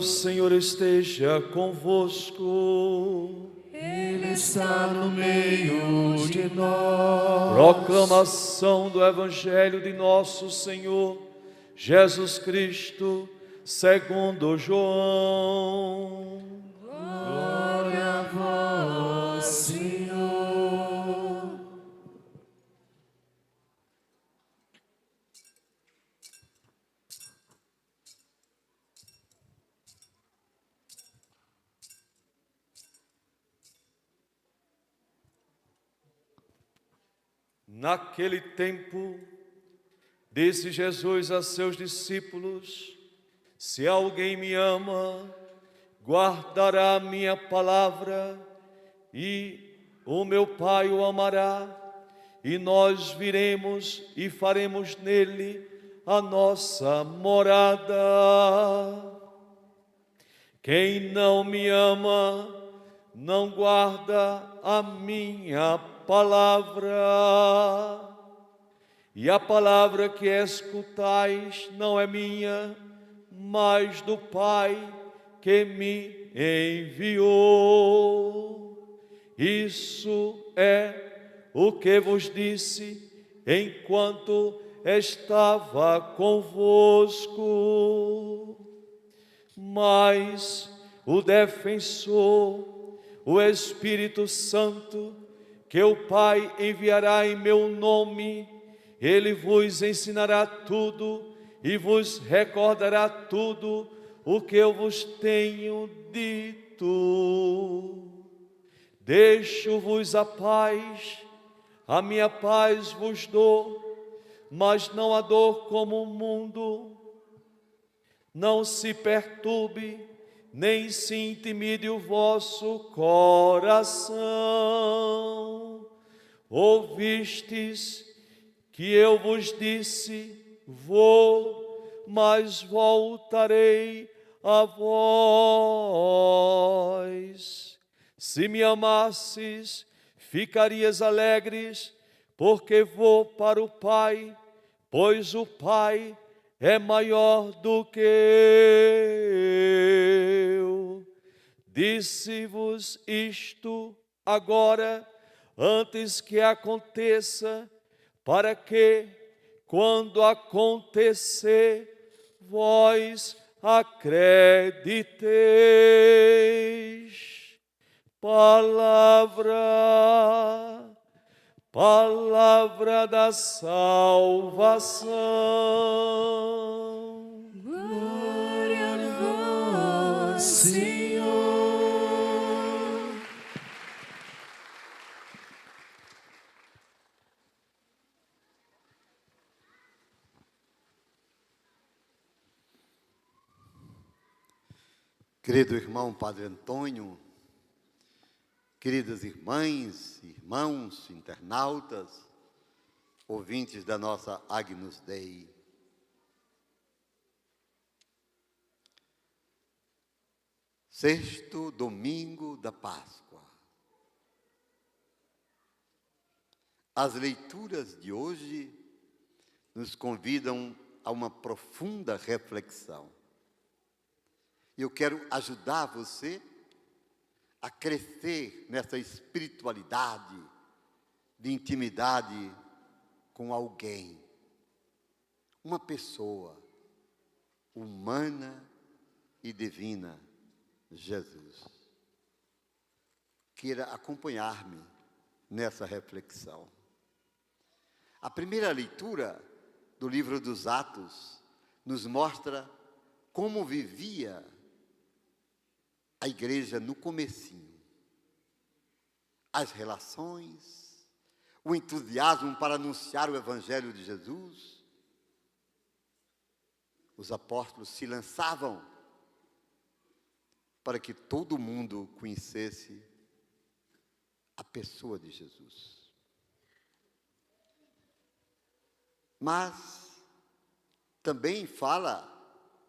O Senhor esteja convosco. Ele está no meio de nós. Proclamação do Evangelho de nosso Senhor Jesus Cristo, segundo João. Glória a vós, Senhor. Naquele tempo, disse Jesus a seus discípulos: se alguém me ama, guardará a minha palavra, e o meu Pai o amará, e nós viremos e faremos nele a nossa morada. Quem não me ama, não guarda a minha palavra. E a palavra que escutais não é minha, mas do Pai que me enviou. Isso é o que vos disse enquanto estava convosco. Mas o defensor, o Espírito Santo, que o Pai enviará em meu nome, ele vos ensinará tudo e vos recordará tudo o que eu vos tenho dito. Deixo-vos a paz, a minha paz vos dou, mas não a dou como o mundo. Não se perturbe, nem se intimide o vosso coração. Ouvistes que eu vos disse: vou, mas voltarei a vós. Se me amasses, ficarias alegres, porque vou para o Pai, pois o Pai é maior do que eu. Disse-vos isto agora, antes que aconteça, para que, quando acontecer, vós acrediteis. Palavra da salvação. Glória a vós, Senhor. Querido irmão Padre Antônio, queridas irmãs, irmãos, internautas, ouvintes da nossa Agnus Dei. Sexto domingo da Páscoa. As leituras de hoje nos convidam a uma profunda reflexão. Eu quero ajudar você a crescer nessa espiritualidade de intimidade com alguém, uma pessoa humana e divina, Jesus. Queira acompanhar-me nessa reflexão. A primeira leitura do livro dos Atos nos mostra como vivia a igreja no comecinho. As relações, o entusiasmo para anunciar o Evangelho de Jesus. Os apóstolos se lançavam para que todo mundo conhecesse a pessoa de Jesus. Mas também fala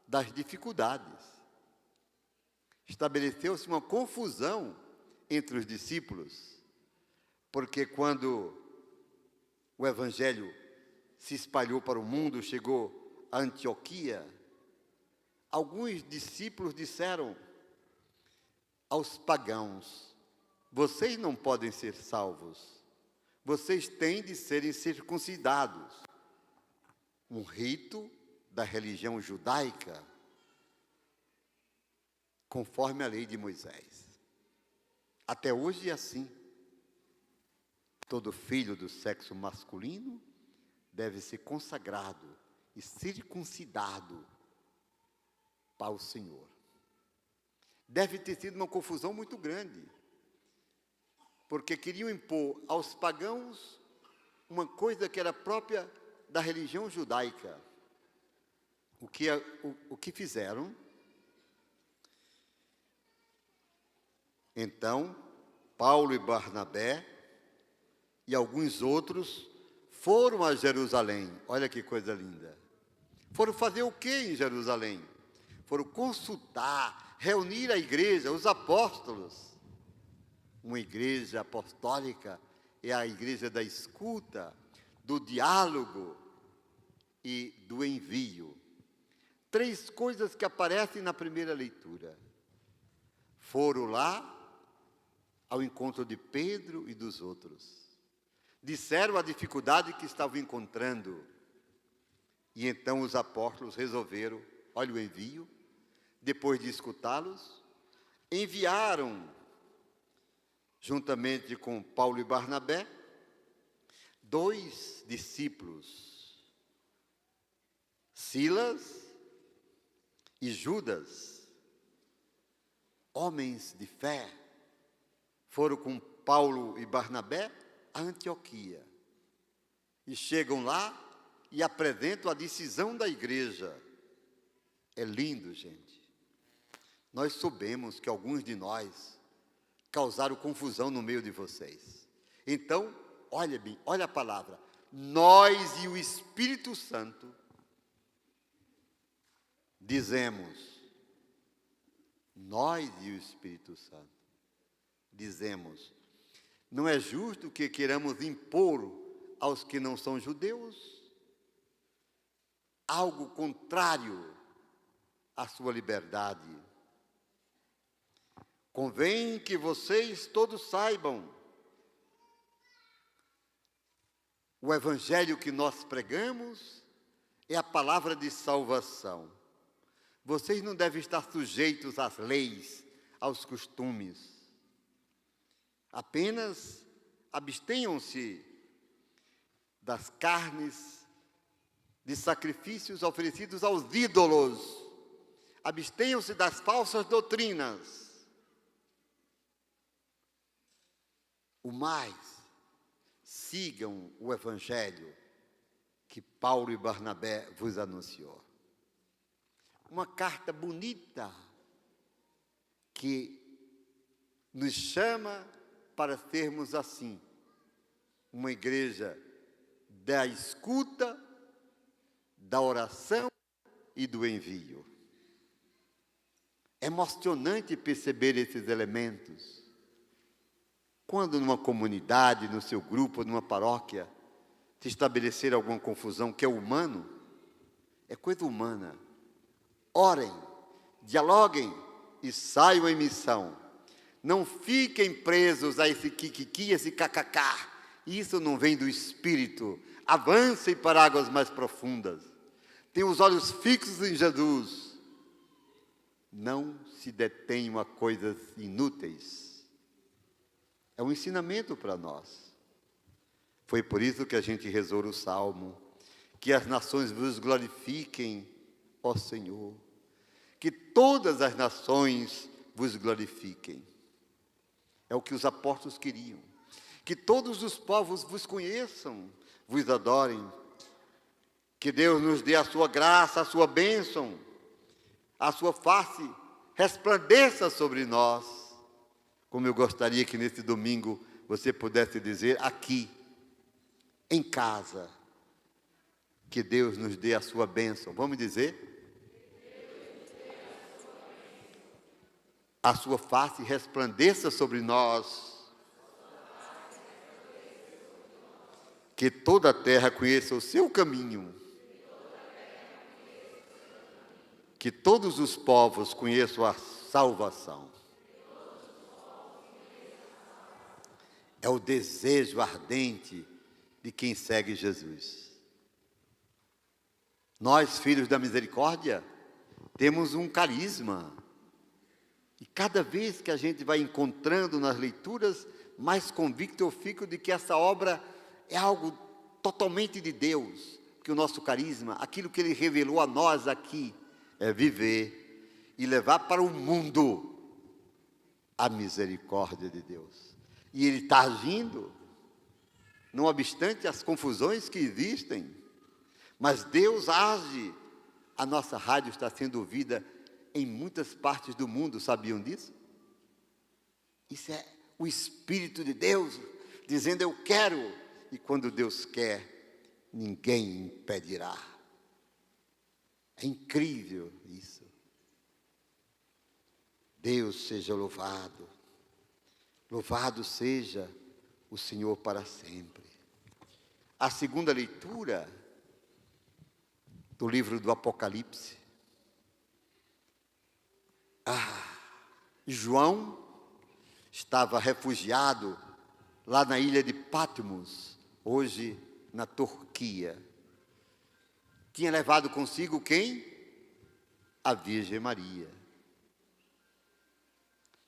das dificuldades. Estabeleceu-se uma confusão entre os discípulos, porque quando o Evangelho se espalhou para o mundo, chegou a Antioquia, alguns discípulos disseram aos pagãos: vocês não podem ser salvos, vocês têm de serem circuncidados. Um rito da religião judaica, conforme a lei de Moisés. Até hoje é assim. Todo filho do sexo masculino deve ser consagrado e circuncidado para o Senhor. Deve ter sido uma confusão muito grande, porque queriam impor aos pagãos uma coisa que era própria da religião judaica. O que fizeram? Então, Paulo e Barnabé e alguns outros foram a Jerusalém. Olha que coisa linda. Foram fazer o que em Jerusalém? Foram consultar, reunir a igreja, os apóstolos. Uma igreja apostólica é a igreja da escuta, do diálogo e do envio. 3 coisas que aparecem na primeira leitura. Foram lá ao encontro de Pedro e dos outros. Disseram a dificuldade que estavam encontrando. E então os apóstolos resolveram, olha o envio, depois de escutá-los, enviaram, juntamente com Paulo e Barnabé, 2 discípulos, Silas e Judas, homens de fé, foram com Paulo e Barnabé a Antioquia. E chegam lá e apresentam a decisão da igreja. É lindo, gente. Nós soubemos que alguns de nós causaram confusão no meio de vocês. Então, olha bem, olha a palavra. Nós e o Espírito Santo dizemos, nós e o Espírito Santo dizemos, não é justo que queiramos impor aos que não são judeus algo contrário à sua liberdade. Convém que vocês todos saibam, o evangelho que nós pregamos é a palavra de salvação. Vocês não devem estar sujeitos às leis, aos costumes. Apenas abstenham-se das carnes, de sacrifícios oferecidos aos ídolos. Abstenham-se das falsas doutrinas. O mais, sigam o evangelho que Paulo e Barnabé vos anunciou. Uma carta bonita que nos chama para sermos assim, uma igreja da escuta, da oração e do envio. É emocionante perceber esses elementos. Quando numa comunidade, no seu grupo, numa paróquia, se estabelecer alguma confusão que é humano, é coisa humana. Orem, dialoguem e saiam em missão. Não fiquem presos a esse kikiki, esse kkk. Isso não vem do Espírito. Avancem para águas mais profundas. Tenham os olhos fixos em Jesus. Não se detenham a coisas inúteis. É um ensinamento para nós. Foi por isso que a gente rezou o Salmo. Que as nações vos glorifiquem, ó Senhor. Que todas as nações vos glorifiquem. É o que os apóstolos queriam. Que todos os povos vos conheçam, vos adorem. Que Deus nos dê a sua graça, a sua bênção, a sua face resplandeça sobre nós. Como eu gostaria que nesse domingo você pudesse dizer aqui, em casa, que Deus nos dê a sua bênção. Vamos dizer? A sua face resplandeça sobre nós. Que toda a terra conheça o seu caminho. que todos os povos conheçam a salvação. É o desejo ardente de quem segue Jesus. Nós, filhos da misericórdia, temos um carisma. E cada vez que a gente vai encontrando nas leituras, mais convicto eu fico de que essa obra é algo totalmente de Deus. Porque o nosso carisma, aquilo que Ele revelou a nós aqui, é viver e levar para o mundo a misericórdia de Deus. E Ele está agindo, não obstante as confusões que existem, mas Deus age. A nossa rádio está sendo ouvida em muitas partes do mundo, sabiam disso? Isso é o Espírito de Deus dizendo eu quero, e quando Deus quer, ninguém impedirá. É incrível isso. Deus seja louvado. Louvado seja o Senhor para sempre. A segunda leitura do livro do Apocalipse. João estava refugiado lá na ilha de Patmos, hoje na Turquia. Tinha levado consigo quem? A Virgem Maria.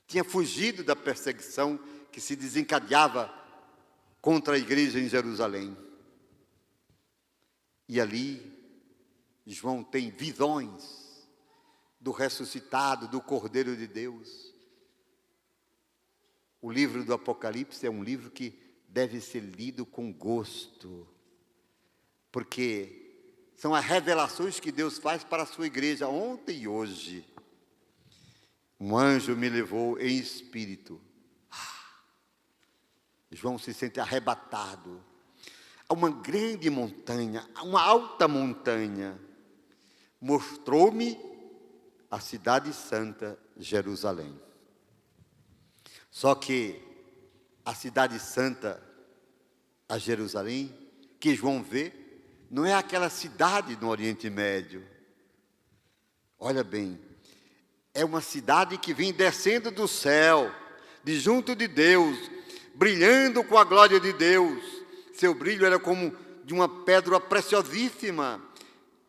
Tinha fugido da perseguição que se desencadeava contra a igreja em Jerusalém. E ali, João tem visões do ressuscitado, do Cordeiro de Deus. O livro do Apocalipse é um livro que deve ser lido com gosto, porque são as revelações que Deus faz para a sua igreja ontem e hoje. Um anjo me levou em espírito. João se sente arrebatado a uma grande montanha, a uma alta montanha. Mostrou-me a cidade santa, Jerusalém. Só que a cidade santa, a Jerusalém, que João vê, não é aquela cidade no Oriente Médio. Olha bem, é uma cidade que vem descendo do céu, de junto de Deus, brilhando com a glória de Deus. Seu brilho era como de uma pedra preciosíssima,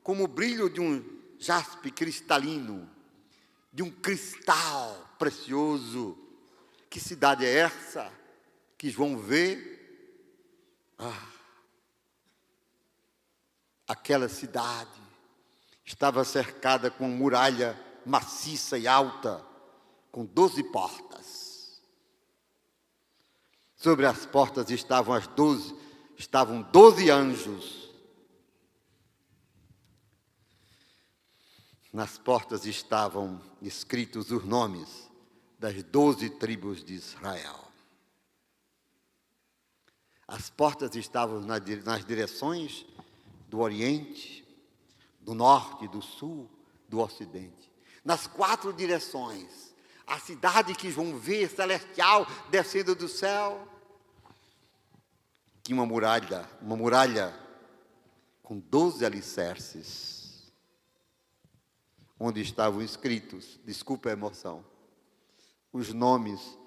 como o brilho de um jaspe cristalino, de um cristal precioso. Que cidade é essa que João vê? Aquela cidade estava cercada com muralha maciça e alta, com 12 portas. Sobre as portas estavam 12 anjos. Nas portas estavam escritos os nomes das 12 tribos de Israel. As portas estavam nas direções do Oriente, do Norte, do Sul, do Ocidente. Nas 4 direções, a cidade que João vê, celestial, descendo do céu, tinha uma muralha com 12 alicerces, onde estavam escritos, desculpa a emoção, os nomes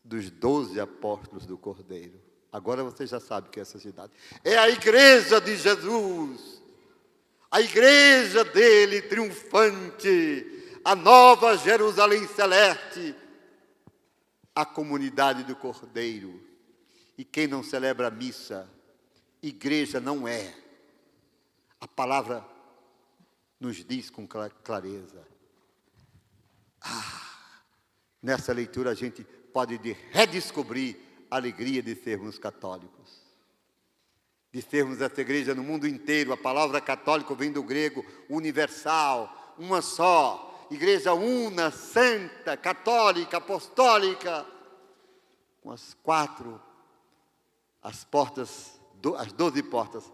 dos 12 apóstolos do Cordeiro. Agora você já sabe que é essa cidade. É a igreja de Jesus, a igreja dele triunfante, a nova Jerusalém celeste, a comunidade do Cordeiro. E quem não celebra a missa, igreja não é. A palavra nos diz com clareza. Nessa leitura a gente pode redescobrir a alegria de sermos católicos, de sermos essa igreja no mundo inteiro. A palavra católico vem do grego universal, uma só, igreja una, santa, católica, apostólica, com as portas, as 12 portas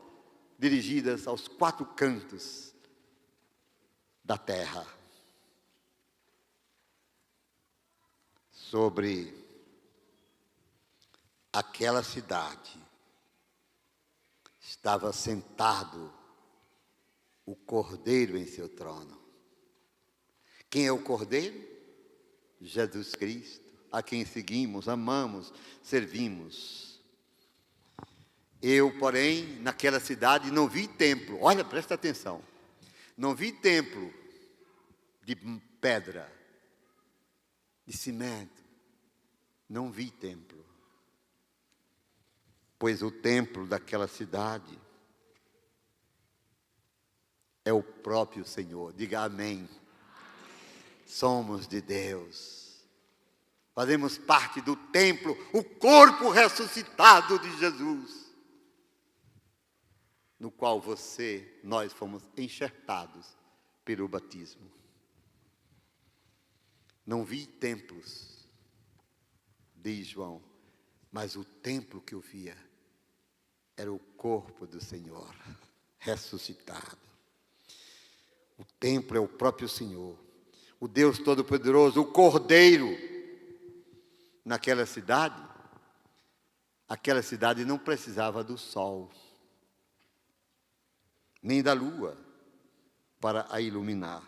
dirigidas aos 4 cantos da terra. Sobre aquela cidade estava sentado o Cordeiro em seu trono. Quem é o Cordeiro? Jesus Cristo, a quem seguimos, amamos, servimos. Eu, porém, naquela cidade não vi templo. Olha, presta atenção. Não vi templo de pedra, de cimento. Não vi templo. Pois o templo daquela cidade é o próprio Senhor. Diga amém. Somos de Deus. Fazemos parte do templo, o corpo ressuscitado de Jesus, no qual nós fomos enxertados pelo batismo. Não vi templos, diz João, mas o templo que eu via era o corpo do Senhor ressuscitado. O templo é o próprio Senhor, o Deus Todo-Poderoso, o Cordeiro. Naquela cidade, aquela cidade não precisava do sol, nem da lua, para a iluminar.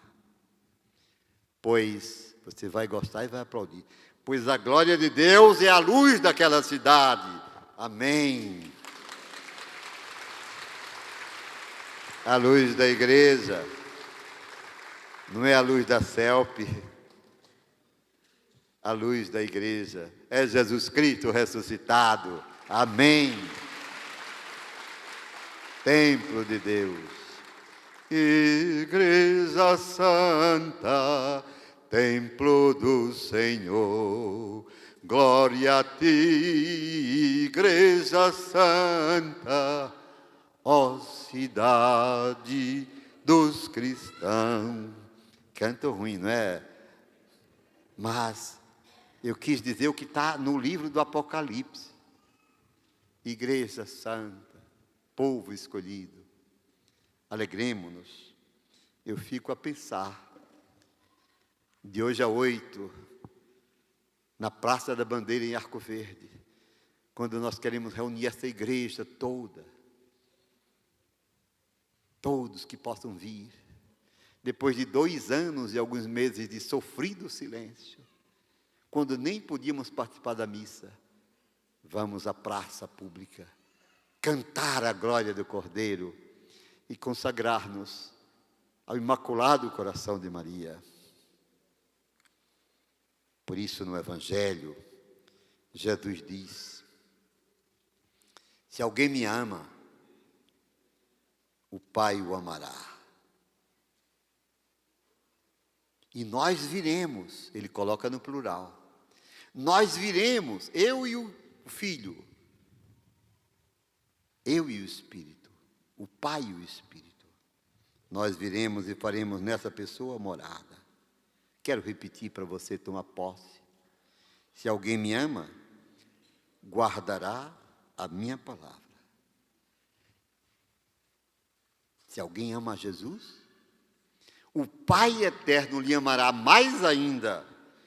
Pois, você vai gostar e vai aplaudir, pois a glória de Deus é a luz daquela cidade. Amém. A luz da igreja não é a luz da selfie. A luz da igreja é Jesus Cristo ressuscitado. Amém. Templo de Deus. Igreja Santa, templo do Senhor. Glória a ti, Igreja Santa, ó cidade dos cristãos. Canto ruim, não é? Mas eu quis dizer o que está no livro do Apocalipse. Igreja Santa, povo escolhido, alegremo-nos. Eu fico a pensar, de hoje a 8, na Praça da Bandeira em Arco Verde, quando nós queremos reunir essa igreja toda, todos que possam vir, depois de 2 anos e alguns meses de sofrido silêncio, quando nem podíamos participar da missa, vamos à praça pública, cantar a glória do Cordeiro e consagrar-nos ao Imaculado Coração de Maria. Por isso, no Evangelho, Jesus diz: se alguém me ama, o Pai o amará. E nós viremos, ele coloca no plural, nós viremos, eu e o Filho, eu e o Espírito, o Pai e o Espírito. Nós viremos e faremos nessa pessoa morada. Quero repetir para você tomar posse. Se alguém me ama, guardará a minha palavra. Se alguém ama a Jesus, o Pai eterno lhe amará mais ainda.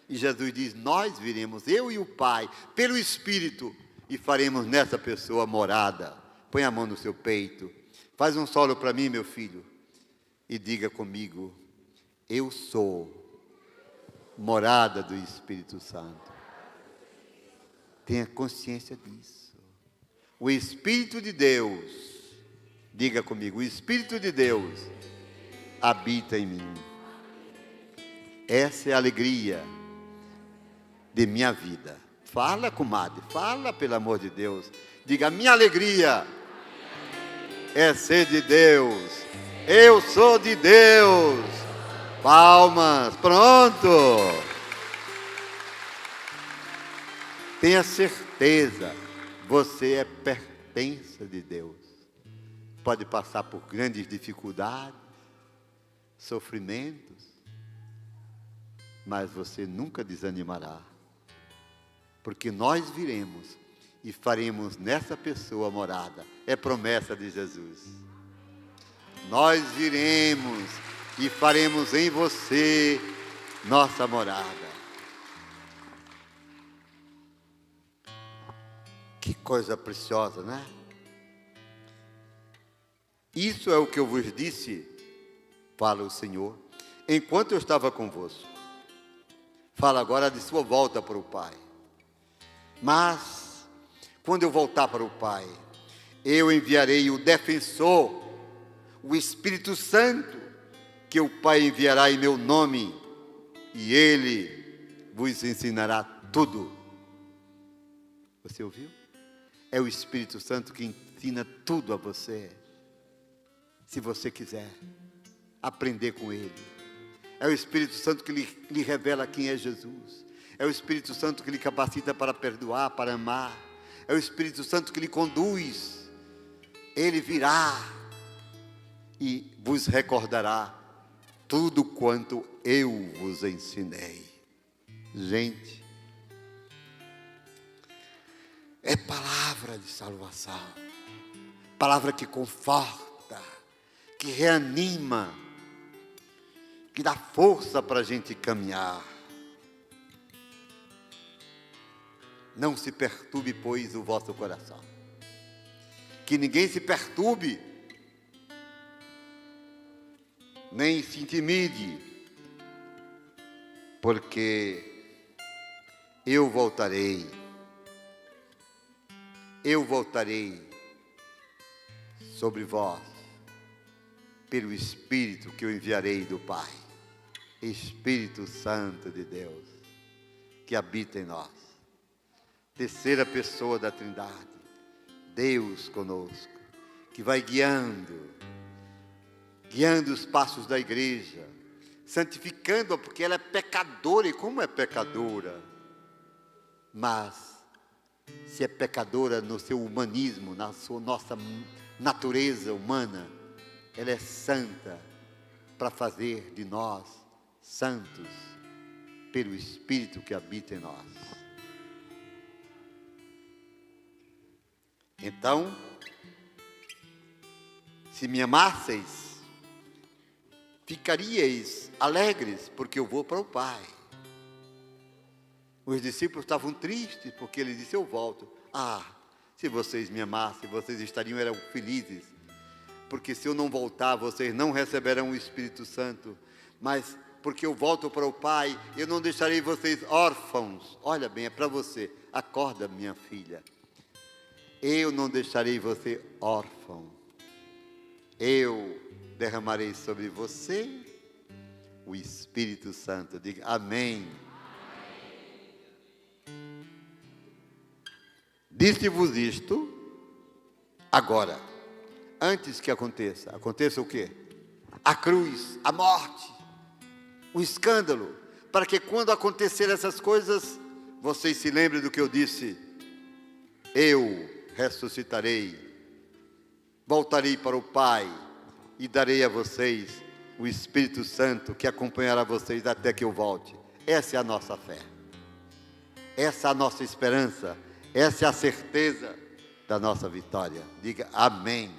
E Jesus diz, nós viremos, eu e o Pai, pelo Espírito, e faremos nessa pessoa morada. Põe a mão no seu peito. Faz um solo para mim, meu filho. E diga comigo, eu sou morada do Espírito Santo. Tenha consciência disso. O Espírito de Deus, diga comigo, o Espírito de Deus habita em mim. Essa é a alegria de minha vida. Fala, comadre, fala, pelo amor de Deus. Diga, minha alegria é ser de Deus. Eu sou de Deus. Palmas, pronto. Tenha certeza, você é pertença de Deus. Pode passar por grandes dificuldades, sofrimentos, mas você nunca desanimará, porque nós viremos e faremos nessa pessoa morada. É promessa de Jesus. Nós viremos e faremos em você nossa morada. Que coisa preciosa, né? Isso é o que eu vos disse, fala o Senhor, enquanto eu estava convosco. Fala agora de sua volta para o Pai. Mas, quando eu voltar para o Pai, eu enviarei o defensor, o Espírito Santo, que o Pai enviará em meu nome, e ele vos ensinará tudo. Você ouviu? É o Espírito Santo que ensina tudo a você, se você quiser aprender com ele. É o Espírito Santo que lhe revela quem é Jesus. É o Espírito Santo que lhe capacita para perdoar, para amar. É o Espírito Santo que lhe conduz. Ele virá e vos recordará tudo quanto eu vos ensinei. Gente, é palavra de salvação, palavra que conforta, que reanima, que dá força para a gente caminhar. Não se perturbe, pois, o vosso coração. Que ninguém se perturbe, nem se intimide, porque eu voltarei sobre vós, pelo Espírito que eu enviarei do Pai, Espírito Santo de Deus, que habita em nós. Terceira pessoa da Trindade, Deus conosco, que vai guiando os passos da igreja, santificando-a, porque ela é pecadora. E como é pecadora? Mas, se é pecadora no seu humanismo, na sua nossa natureza humana, ela é santa para fazer de nós santos, pelo Espírito que habita em nós. Então, se me amasseis, ficaríeis alegres, porque eu vou para o Pai. Os discípulos estavam tristes, porque ele disse, eu volto. Se vocês me amassem, vocês eram felizes, porque se eu não voltar, vocês não receberão o Espírito Santo, mas porque eu volto para o Pai, eu não deixarei vocês órfãos. Olha bem, é para você. Acorda, minha filha. Eu não deixarei você órfão. Eu derramarei sobre você o Espírito Santo. Diga amém. Disse-vos isto agora, antes que aconteça. Aconteça o quê? A cruz, a morte, o escândalo, para que quando acontecer essas coisas, vocês se lembrem do que eu disse. Eu ressuscitarei, voltarei para o Pai e darei a vocês o Espírito Santo que acompanhará vocês até que eu volte. Essa é a nossa fé, essa é a nossa esperança, essa é a certeza da nossa vitória. Diga amém.